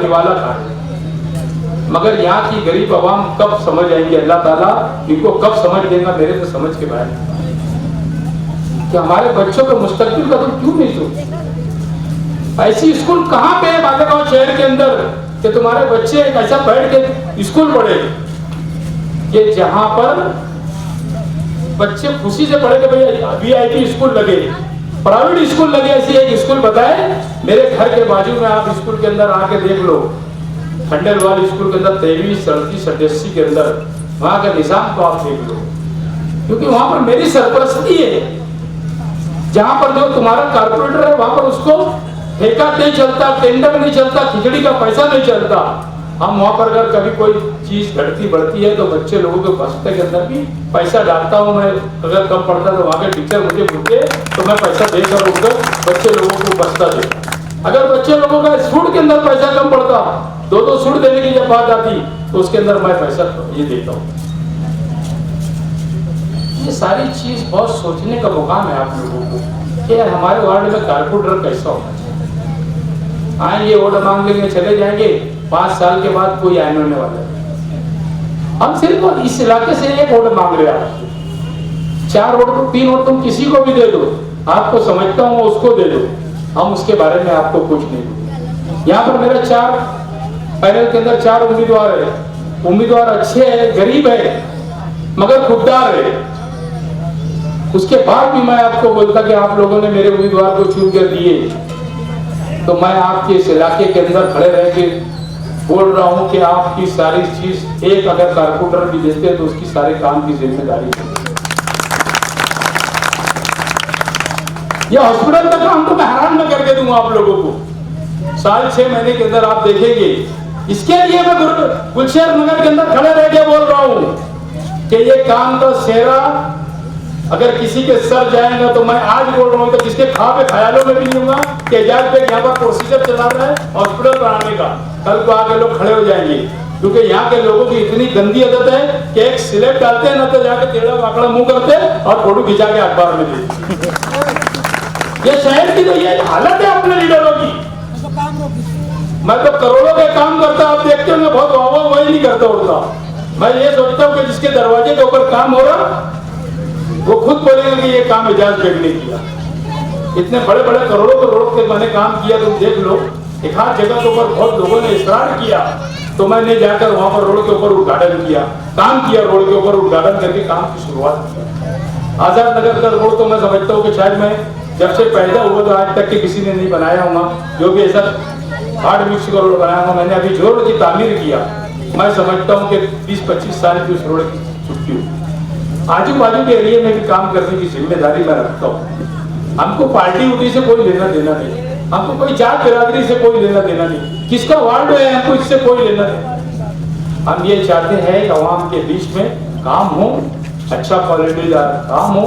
वाला कार्य, मगर यहाँ की गरीब आवाम कब समझ आएंगे, अल्लाह ताला इनको कब समझ देगा, मेरे तो समझ के बाहर कि हमारे बच्चों के मुस्तकबिल का तुम क्यों नहीं सोचते। ऐसी स्कूल कहाँ पे है बालेगांव शहर के अंदर कि तुम्हारे बच्चे एक ऐसा बैठ के स्कूल पढ़े कि जहाँ पर बच्चे खुशी से पढ़े कि भैया VIP स्कूल लगे, प्राइवेट स्कूल लगे। ऐसी एक स्कूल बताए मेरे घर के बाजू में, आप स्कूल के अंदर आके देख लो, खंडेलवाल स्कूल के अंदर 23, 37, 88 के अंदर वहां का निजाम को आप देख लो, क्योंकि वहां पर मेरी सरपरस्ती है। जहां पर जो तुम्हारा कारपोरेटर है वहां पर उसको ठेका नहीं चलता, टेंडर नहीं चलता, खिचड़ी का पैसा नहीं चलता। हम वहां पर अगर कभी कोई चीज घटती बढ़ती है तो बच्चे लोगों के बस्ते के अंदर भी पैसा डालता हूँ मैं। अगर कम पड़ता तो वहां के टीचर मुझे पूछे तो मैं पैसा देकर उनकर बच्चे लोगों को बस्ता देता। अगर बच्चे लोगों का सूट के अंदर पैसा कम पड़ता, 2-2 सूट देने की जब बात आती तो उसके अंदर मैं पैसा ये देता हूँ। ये सारी चीज बहुत सोचने का मुकाम है आप लोगों को कि हमारे वार्ड में कारपोरेटर कैसा होना चाहिए। आएंगे वोट मांग लेंगे चले जाएंगे, 5 साल के बाद कोई आने होने वाला है। हम सिर्फ इस इलाके से एक वोट मांग रहे हैं, 4 वोट तो 3 वोट तुम किसी को भी दे दो, आपको समझता हूँ उसको दे दो, हम उसके बारे में आपको कुछ नहीं देंगे। यहाँ पर मेरे 4 पैनल के अंदर 4 उम्मीदवार है। उम्मीदवार अच्छे हैं, गरीब है, मगर खुददार है। उसके बाद भी मैं आपको बोलता कि आप लोगों ने मेरे उम्मीदवार को चुन कर दिए तो मैं आपके इस इलाके के अंदर खड़े रह के बोल रहा हूं कि आपकी सारी चीज एक अगर कारपोरेटर भी देते तो उसकी सारे काम की जिम्मेदारी है। यह हॉस्पिटल का काम तो मैं हैरान न करके दूंगा आप लोगों को। साल 6 महीने के अंदर आप देखेंगे। इसके लिए मैं गुलशहर नगर के अंदर खड़े रह के बोल रहा हूं कि ये काम का सेहरा अगर किसी के सर जाएगा तो मैं आज बोल रहा हूँ तो किसके ख्वाब ख्यालों में भी नहीं होगा कि एजाज बेग यहाँ पर प्रोसीजर चला रहा है हॉस्पिटल बनाने का। कल को आके लोग खड़े हो जाएंगे, क्योंकि यहाँ के लोगों की इतनी गंदी आदत है कि एक स्लिप डालते हैं ना तो जाके टेढ़ा वाकड़ा मुंह करते और फोटो खिंचा के अखबार में देते। ये शहर की तो ये हालत है अपने लीडरों की। मैं तो करोड़ों के काम करता, आप देखते होंगे बहुत वाह वही नहीं करता उड़ता। मैं ये सोचता हूँ कि जिसके दरवाजे के ऊपर काम हो रहा वो खुद बोलेगा कि ये काम एजाज बेग ने किया। इतने बड़े बड़े करोड़ों के मैंने काम किया, तुम देख लो। एक आध जगह के ऊपर बहुत लोगों ने इसरार किया तो मैंने जाकर वहां पर रोड के ऊपर उद्घाटन किया, काम किया, रोड के ऊपर उद्घाटन करके काम की शुरुआत की। आजाद नगर का रोड तो मैं समझता हूँ कि शायद मैं जब से पैदा हुआ तो आज तक के किसी ने नहीं बनाया होगा, जो भी ऐसा हार्ड मिक्स का रोड बनाया होगा। मैंने अभी जो रोड की तामीर किया, मैं समझता हूँ कि 20-25 साल की उस रोड की छुट्टी हुई। आजू बाजू के एरिया में भी काम करने की जिम्मेदारी मैं रखता हूँ। हमको पार्टी उठी से कोई लेना देना नहीं, हमको कोई जात बिरादरी से कोई लेना देना नहीं, किसका वार्ड है हमको इससे कोई लेना नहीं। हम ये चाहते हैं कि आवाम के बीच में काम हो, अच्छा क्वालिटीदार काम हो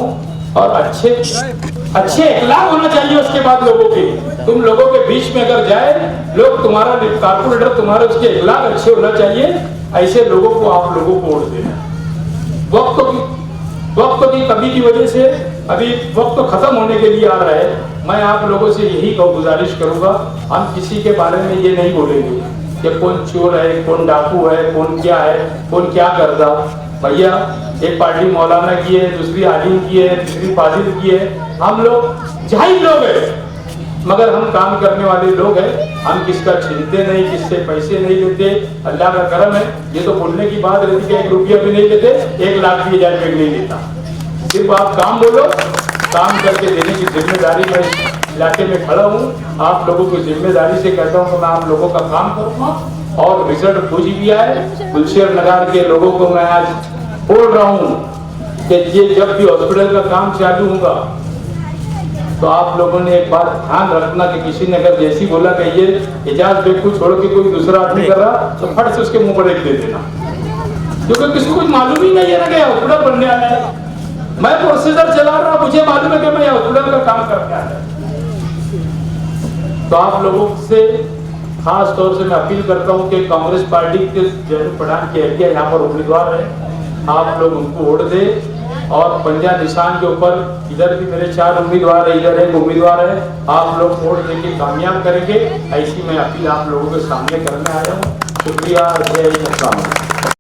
और अच्छे इखलाक होना चाहिए। उसके बाद लोगों के, तुम लोगों के बीच में अगर जाए लोग, तुम्हारा कारपोरेटर तुम्हारे उसके इखलाक अच्छे होना चाहिए। ऐसे लोगों को आप लोगों को वोट देना। वक्त की कमी की वजह से अभी वक्त तो खत्म होने के लिए आ रहा है। मैं आप लोगों से यही गुजारिश करूंगा, हम किसी के बारे में ये नहीं बोलेंगे कि कौन चोर है, कौन डाकू है, कौन क्या है, कौन क्या करता। भैया एक पार्टी मौलाना की है, दूसरी आलिम की है, तीसरी फाजिल की है। हम लोग जाहिल लोग हैं मगर हम काम करने वाले लोग हैं। हम किसका छीनते नहीं, किससे पैसे नहीं लेते, अल्लाह का करम है। ये तो बोलने की बात रहती कि 1 रुपया भी नहीं लेते, 1 लाख भी एजाज बेग नहीं लेता। सिर्फ आप काम बोलो, काम करके देने की जिम्मेदारी मैं इलाके में खड़ा हूँ। आप लोगों की जिम्मेदारी से कहता हूँ कि मैं आप लोगों का काम करूँगा और रिजल्ट कुछ भी आए। गुलशहर नगर के लोगों को मैं आज बोल रहा हूँ कि ये जब भी हॉस्पिटल का काम चालू होगा तो आप लोगों ने एक बात ध्यान रखना कि किसी ने अगर जैसी बोला कि ये एजाज बेग को छोड़ के कोई दूसरा आदमी कर रहा तो फट से उसके मुंह पर एक दे देना, क्योंकि किसी को कुछ मालूम ही नहीं है ना कि हॉस्पिटल बनने आया है। मैं प्रोसीजर चला रहा, मुझे मालूम है कि मैं हॉस्पिटल का काम करके आया। तो आप लोगों से खास तौर से मैं अपील करता हूं कि कांग्रेस पार्टी के जयनुल पठान की हत्या यहाँ पर उम्मीदवार है, आप लोग उनको वोट दे और पंजा निशान के ऊपर इधर भी मेरे 4 उम्मीदवार है, इधर एक उम्मीदवार है। आप लोग वोट देके कामयाब करेंगे, ऐसी मैं अपील आप लोगों के सामने करने आया हूँ। शुक्रिया। जय हिंद।